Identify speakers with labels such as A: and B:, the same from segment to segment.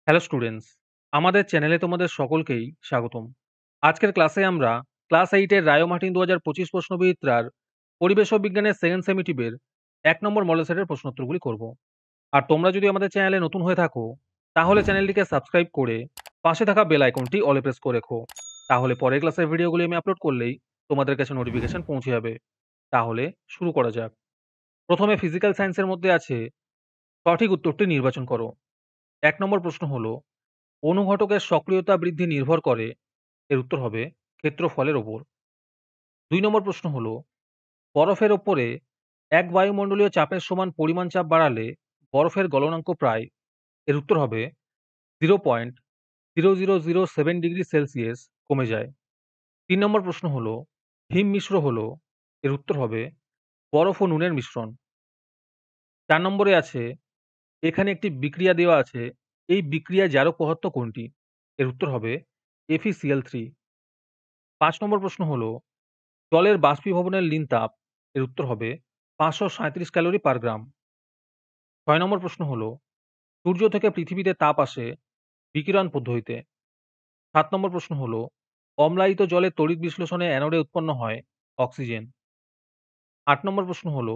A: Hello students, আমাদের চ্যানেলে তোমাদের সকলকেই স্বাগতম। আজকের ক্লাসে আমরা ক্লাস 8 এর রায় ও মার্টিন 2025 প্রশ্নবিচিত্রার পরিবেশ ও বিজ্ঞানের সেকেন্ড সেমিটিভের 1 নম্বর মডেল সেটের প্রশ্নোত্তরগুলি করব। আর তোমরা যদি আমাদের চ্যানেলে নতুন হয়ে থাকো, তাহলে চ্যানেলটিকে সাবস্ক্রাইব করে পাশে থাকা বেল আইকনটি অলে প্রেস করে রেখো। তাহলে পরের ক্লাসের ভিডিওগুলি আমি আপলোড করলেই তোমাদের কাছে নোটিফিকেশন পৌঁছে যাবে। তাহলে শুরু করা যাক। প্রথমে ফিজিক্যাল সায়েন্সের মধ্যে আছে সঠিক উত্তরটি নির্বাচন করো। 1 নম্বর প্রশ্ন হলো, অনুঘটকের সক্রিয়তা বৃদ্ধি নির্ভর করে। এর উত্তর হবে ক্ষেত্রফলের ওপর। 2 নম্বর প্রশ্ন হলো, বরফের ওপরে এক বায়ুমণ্ডলীয় চাপের সমান পরিমাণ চাপ বাড়ালে বরফের গলনাঙ্ক প্রায়। এর উত্তর হবে 0.0007 ডিগ্রি সেলসিয়াস কমে যায়। 3 নম্বর প্রশ্ন হলো, হিম মিশ্র হলো। এর উত্তর হবে বরফ ও নুনের মিশ্রণ। 4 নম্বরে আছে, এখানে একটি বিক্রিয়া দেওয়া আছে, এই বিক্রিয়ায় জারক পদার্থ কোনটি? এর উত্তর হবে FeCl3। 5 নম্বর প্রশ্ন হলো, জলের বাষ্পীভবনের লিন তাপ। এর উত্তর হবে 537 ক্যালোরি পার গ্রাম। 6 নম্বর প্রশ্ন হলো, সূর্য থেকে পৃথিবীতে তাপ আসে বিকিরণ পদ্ধতিতে। 7 নম্বর প্রশ্ন হলো, অম্লায়িত জলের তড়িৎ বিশ্লেষণে অ্যানোডে উৎপন্ন হয় অক্সিজেন। 8 নম্বর প্রশ্ন হলো,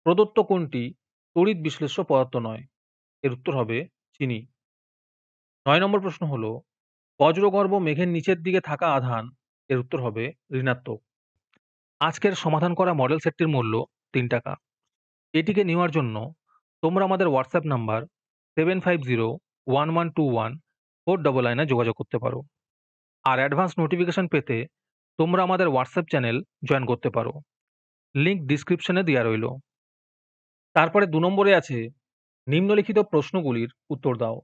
A: প্রদত্ত কোনটি তড়িৎ বিশ্লেষ্য পদার্থ নয়? এর উত্তর হবে চিনি। 9 নম্বর প্রশ্ন হলো, বজ্রগর্ভ মেঘের নিচের দিকে থাকা আধান। এর উত্তর হবে ঋণাত্মক। আজকের সমাধান করা মডেল সেটটির মূল্য 3 টাকা। এটিকে নেওয়ার জন্য তোমরা আমাদের হোয়াটসঅ্যাপ নাম্বার 7501121499 যোগাযোগ করতে পারো। আর অ্যাডভান্স নোটিফিকেশন পেতে তোমরা আমাদের হোয়াটসঅ্যাপ চ্যানেল জয়েন করতে পারো। লিংক ডিসক্রিপশনে দেওয়া রইল। তারপরে 2 নম্বরে আছে, নিম্নলিখিত প্রশ্নগুলির উত্তর দাও।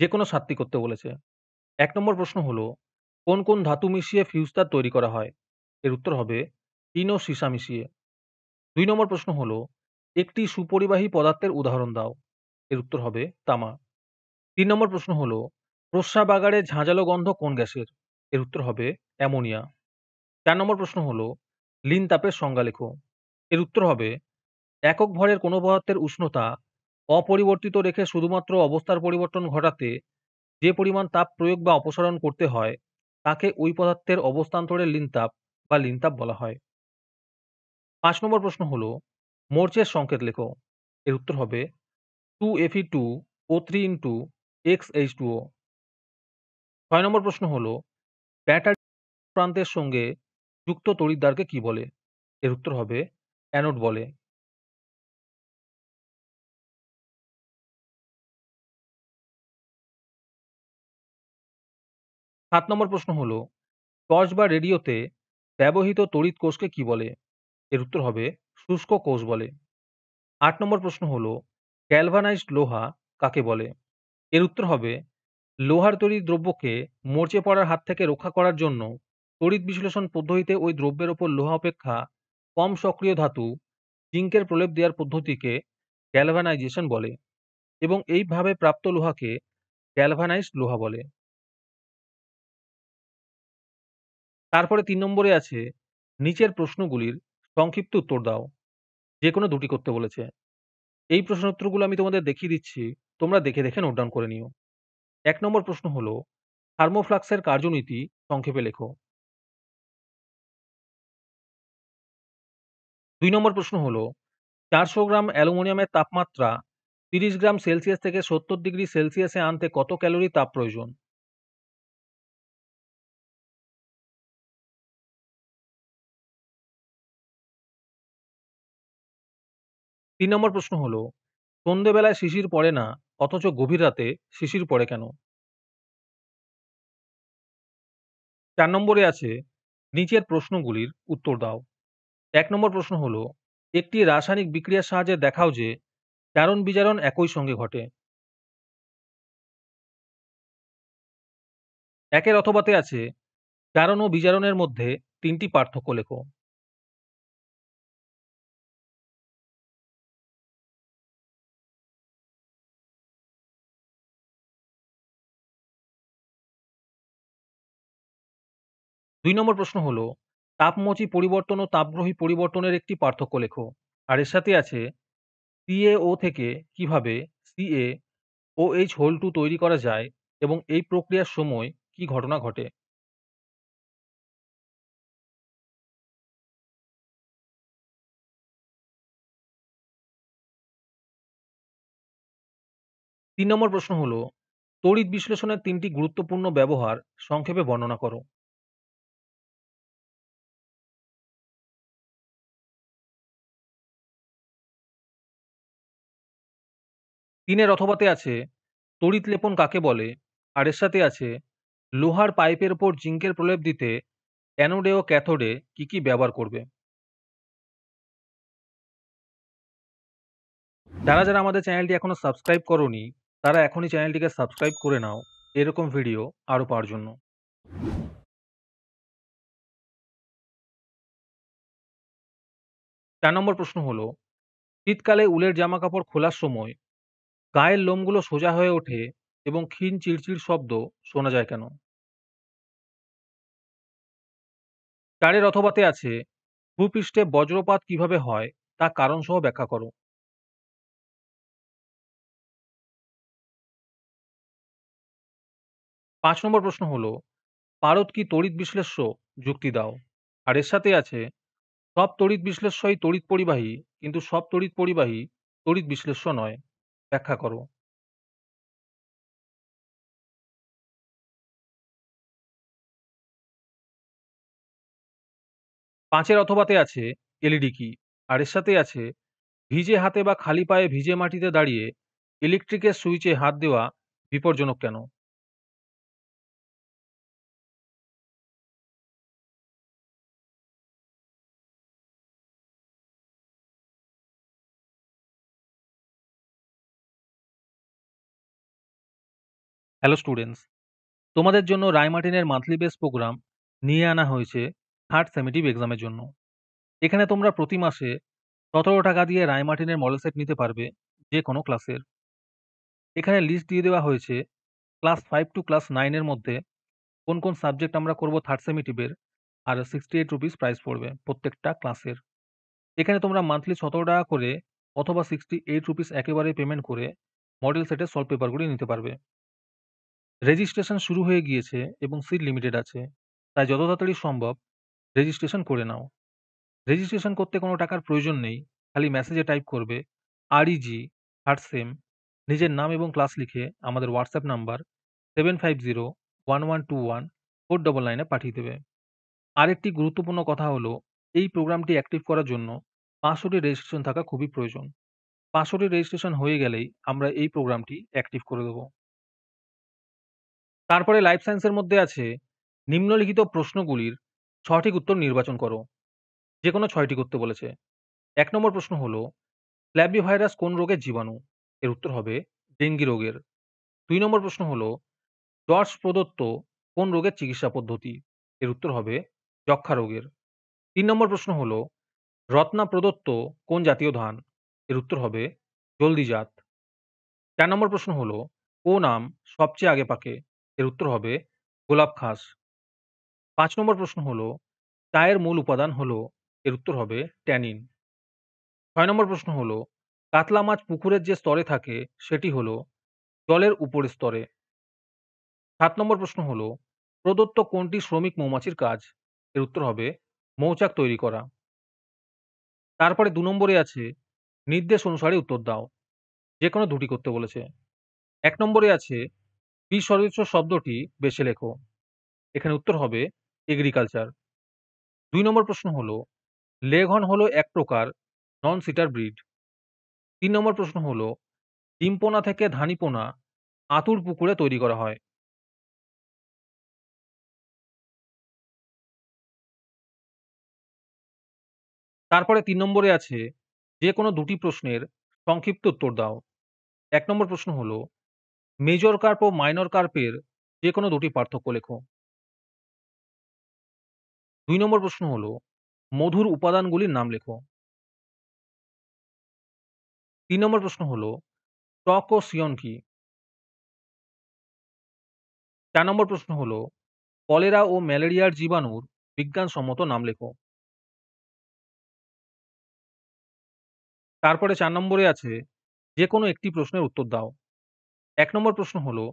A: যে কোনো 7টি করতে বলেছে। 1 নম্বর প্রশ্ন হলো, কোন কোন ধাতু মিশিয়ে ফিউজ তার তৈরি করা হয়? এর উত্তর হবে টিন ও সীসা মিশিয়ে। 2 নম্বর প্রশ্ন হলো, একটি সুপরিবাহী পদার্থের উদাহরণ দাও। এর উত্তর হবে তামা। 3 নম্বর প্রশ্ন হলো, প্রস্রাবাগারে ঝাঁঝালো গন্ধ কোন গ্যাসের? এর উত্তর হবে অ্যামোনিয়া। 4 নম্বর প্রশ্ন হলো, লিন তাপের সংজ্ঞা লেখো। এর উত্তর হবে, একক ভরের কোনো পদার্থের উষ্ণতা অপরিবর্তিত রেখে শুধুমাত্র অবস্থার পরিবর্তন ঘটাতে যে পরিমাণ তাপ প্রয়োগ বা অপসারণ করতে হয়, তাকে ওই পদার্থের অবস্থান্তরের লিনতাপ বা লিনতাপ বলা হয়। 5 নম্বর প্রশ্ন হলো, মোর্চের সংকেত লেখো। এর উত্তর হবে 2Fe2O3 6 নম্বর প্রশ্ন হলো, ব্যাটারি প্রান্তের সঙ্গে যুক্ত তড়িৎদ্বারকে কি বলে? এর উত্তর হবে অ্যানোড বলে। 7 নম্বর প্রশ্ন হলো, টর্চ বা রেডিওতে ব্যবহৃত তড়িৎ কোষকে কি বলে? এর উত্তর হবে শুষ্ক কোষ বলে। 8 নম্বর প্রশ্ন হলো, গ্যালভানাইজড লোহা কাকে বলে? এর উত্তর হবে, লোহার তৈরি দ্রব্যকে মরচে পড়ার হাত থেকে রক্ষা করার জন্য তড়িৎ বিশ্লেষণ পদ্ধতিতে ওই দ্রব্যের ওপর লোহা অপেক্ষা কম সক্রিয় ধাতু জিঙ্কের প্রলেপ দেওয়ার পদ্ধতিকে গ্যালভানাইজেশন বলে এবং এইভাবে প্রাপ্ত লোহাকে গ্যালভানাইজড লোহা বলে। তারপরে 3 নম্বরে আছে, নিচের প্রশ্নগুলির সংক্ষিপ্ত উত্তর দাও। যে কোনো দুটি করতে বলেছে। এই প্রশ্ন উত্তরগুলো আমি তোমাদের দেখিয়ে দিচ্ছি, তোমরা দেখে দেখে নোট ডাউন করে নিও। 1 নম্বর প্রশ্ন হলো, থার্মোফ্লাক্সের কার্যনীতি সংক্ষেপে লেখো। 2 নম্বর প্রশ্ন হলো, 400 গ্রাম অ্যালুমিনিয়ামের তাপমাত্রা 30 গ্রাম সেলসিয়াস থেকে 70 ডিগ্রি সেলসিয়াসে আনতে কত ক্যালোরি তাপ প্রয়োজন? 3 নম্বর প্রশ্ন হলো, সন্ধেবেলায় শিশির পড়ে না, অথচ গভীর রাতে শিশির পড়ে কেন? 4 নম্বরে আছে, নিচের প্রশ্নগুলির উত্তর দাও। 1 নম্বর প্রশ্ন হলো, একটি রাসায়নিক বিক্রিয়ার সাহায্যে দেখাও যে জারণ বিজারণ একই সঙ্গে ঘটে। 1 এর অথবাতে আছে, জারণ ও বিজারণের মধ্যে 3টি পার্থক্য লেখো। 2 নম্বর প্রশ্ন হলো, তাপমোচী পরিবর্তন ও তাপগ্রহী পরিবর্তনের একটি পার্থক্য লেখো। আর এর সাথে আছে, CaO থেকে কিভাবে CaO OH হোল 2 তৈরি করা যায় এবং এই প্রক্রিয়ার সময় কি ঘটনা ঘটে? ৩ নম্বর প্রশ্ন হলো, তড়িৎ বিশ্লেষণের ৩ টি গুরুত্বপূর্ণ ব্যবহার সংক্ষেপে বর্ণনা করো। ৩ এর অথবাতে আছে তড়িৎ লেপন কাকে বলে? আর এর সাথে আছে লোহার পাইপের ওপর জিঙ্কের প্রলেপ দিতে অ্যানোডে ও ক্যাথোডে কি ব্যবহার করবে? যারা আমাদের চ্যানেলটি এখনো সাবস্ক্রাইব করোনি, তারা এখনই চ্যানেলটিকে সাবস্ক্রাইব করে নাও এরকম ভিডিও আরো পাওয়ার জন্য। ৪ নম্বর প্রশ্ন হলো, শীতকালে উলের জামাকাপড় খোলার সময় গায়ের লোমগুলো সোজা হয়ে ওঠে এবং ক্ষীণ চিড়চিড় শব্দ শোনা যায় কেন? ৪ এর অথবাতে আছে ভূপৃষ্ঠে বজ্রপাত কিভাবে হয় তা কারণসহ ব্যাখ্যা করো। ৫ নম্বর প্রশ্ন হলো, পারদ কি তড়িৎ বিশ্লেষ্য? যুক্তি দাও। আর এর সাথে আছে সব তড়িৎ বিশ্লেষ্যই তড়িৎ পরিবাহী, কিন্তু সব তড়িৎ পরিবাহী তড়িৎ বিশ্লেষ্য নয়। ব্যাখ্যা করো। ৫ এর অথবাতে আছে এলইডি কি? আর এর সাথে আছে ভিজে হাতে বা খালি পায়ে ভিজে মাটিতে দাঁড়িয়ে ইলেকট্রিকের সুইচে হাত দেওয়া বিপজ্জনক কেন? হ্যালো স্টুডেন্টস, তোমাদের জন্য রায়মার্টিনের মান্থলি বেস প্রোগ্রাম নিয়ে আনা হয়েছে থার্ড সেমেটিভ এক্সামের জন্য। এখানে তোমরা প্রতি মাসে ১৭ টাকা দিয়ে রায়মার্টিনের মডেল সেট নিতে পারবে যে কোনো ক্লাসের। এখানে লিস্ট দিয়ে দেওয়া হয়েছে ক্লাস 5 টু ক্লাস 9 এর মধ্যে কোন সাবজেক্ট আমরা করব থার্ড সেমেটিভের, আর 68 রুপিস প্রাইস পড়বে প্রত্যেকটা ক্লাসের। এখানে তোমরা মান্থলি ১৭ টাকা করে অথবা 68 রুপিস একেবারে পেমেন্ট করে মডেল সেটের সলভ পেপারগুলি নিতে পারবে। রেজিস্ট্রেশন শুরু হয়ে গিয়েছে এবং সিট লিমিটেড আছে, তাই যত তাড়াতাড়ি সম্ভব রেজিস্ট্রেশন করে নাও। রেজিস্ট্রেশন করতে কোনো টাকার প্রয়োজন নেই, খালি মেসেজে টাইপ করবে REG থার্ড সেম, নিজের নাম এবং ক্লাস লিখে আমাদের হোয়াটসঅ্যাপ নাম্বার 7501121499 এ পাঠিয়ে দেবে। আরেকটি গুরুত্বপূর্ণ কথা হলো, এই প্রোগ্রামটি অ্যাক্টিভ করার জন্য ৫০০টি রেজিস্ট্রেশন থাকা খুবই প্রয়োজন। ৫০০টি রেজিস্ট্রেশন হয়ে গেলেই আমরা এই প্রোগ্রামটি অ্যাক্টিভ করে দেব। তারপরে লাইফ সায়েন্সের মধ্যে আছে নিম্নলিখিত প্রশ্নগুলির সঠিক উত্তর নির্বাচন করো। যে কোনো ৬টি করতে বলেছে। ১ নম্বর প্রশ্ন হলো, ফ্ল্যাবিভাইরাস কোন রোগের জীবাণু? এর উত্তর হবে ডেঙ্গি রোগের। ২ নম্বর প্রশ্ন হলো, ডর্স প্রদত্ত কোন রোগের চিকিৎসা পদ্ধতি? এর উত্তর হবে যক্ষ্মা রোগের। ৩ নম্বর প্রশ্ন হলো, রত্না প্রদত্ত কোন জাতীয় ধান? এর উত্তর হবে জলদি জাত। ৪ নম্বর প্রশ্ন হলো, কোন আম সবচেয়ে আগে পাকে? এর উত্তর হবে গোলাপ খাস। ৫ নম্বর প্রশ্ন হলো, চায়ের মূল উপাদান হলো? এর উত্তর হবে ট্যানিন। ৬ নম্বর প্রশ্ন হলো, কাতলা মাছ পুকুরের যে স্তরে থাকে সেটি হলো জলের উপরের স্তরে। ৭ নম্বর প্রশ্ন হলো, প্রদত্ত কোনটি শ্রমিক মৌমাছির কাজ? এর উত্তর হবে মৌচাক তৈরি করা। তারপরে ২ নম্বরে আছে নির্দেশ অনুসারে উত্তর দাও। যেকোনো ২ টি করতে বলেছে। ১ নম্বরে আছে বিসদৃশ শব্দটি বেছে লেখো। এখানে উত্তর হবে এগ্রিকালচার। ২ নম্বর প্রশ্ন হলো, লেঘন হলো এক প্রকার নন সিটার ব্রিড। ৩ নম্বর প্রশ্ন হলো, ডিমপোনা থেকে ধানীপোনা আতুর পুকুরে তৈরি করা হয়। তারপরে ৩ নম্বরে আছে যে কোনো ২ টি প্রশ্নের সংক্ষিপ্ত উত্তর দাও। ১ নম্বর প্রশ্ন হলো, মেজর কার্প ও মাইনর কার্পের যে কোনো ২ টি পার্থক্য লেখো। ২ নম্বর প্রশ্ন হলো, মধুর উপাদানগুলির নাম লেখো। ৩ নম্বর প্রশ্ন হলো, টক ও সিয়ন কি? ৪ নম্বর প্রশ্ন হলো, কলেরা ও ম্যালেরিয়ার জীবাণুর বিজ্ঞানসম্মত নাম লেখো। তারপরে ৪ নম্বরে আছে যে কোনো একটি প্রশ্নের উত্তর দাও। ১ নম্বর প্রশ্ন হলো,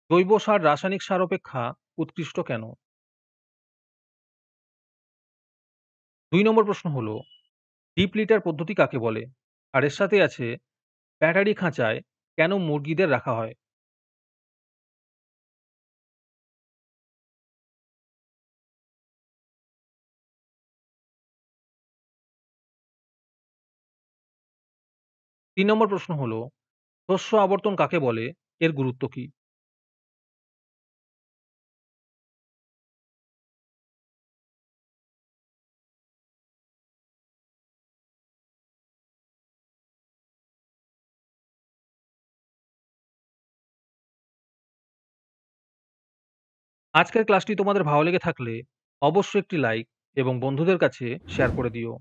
A: জৈব সার রাসায়নিক সার অপেক্ষা উৎকৃষ্ট কেন? ২ নম্বর প্রশ্ন হলো, ডিপ লিটার পদ্ধতি কাকে বলে? আর এর সাথে আছে, ব্যাটারি খাঁচায় কেন মুরগিদের রাখা হয়? ৩ নম্বর প্রশ্ন হলো, শস্য আবর্তন কাকে বলে? এর গুরুত্ব কি? আজকের ক্লাসটি তোমাদের ভালো লেগে থাকলে অবশ্যই একটি লাইক এবং বন্ধুদের কাছে শেয়ার করে দিও।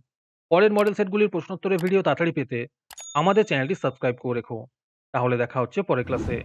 A: পরের মডেল সেটগুলির প্রশ্নোত্তরের ভিডিও তাড়াতাড়ি পেতে আমাদের চ্যানেলটি সাবস্ক্রাইব করে রেখো। তাহলে দেখা হচ্ছে পরের ক্লাসে।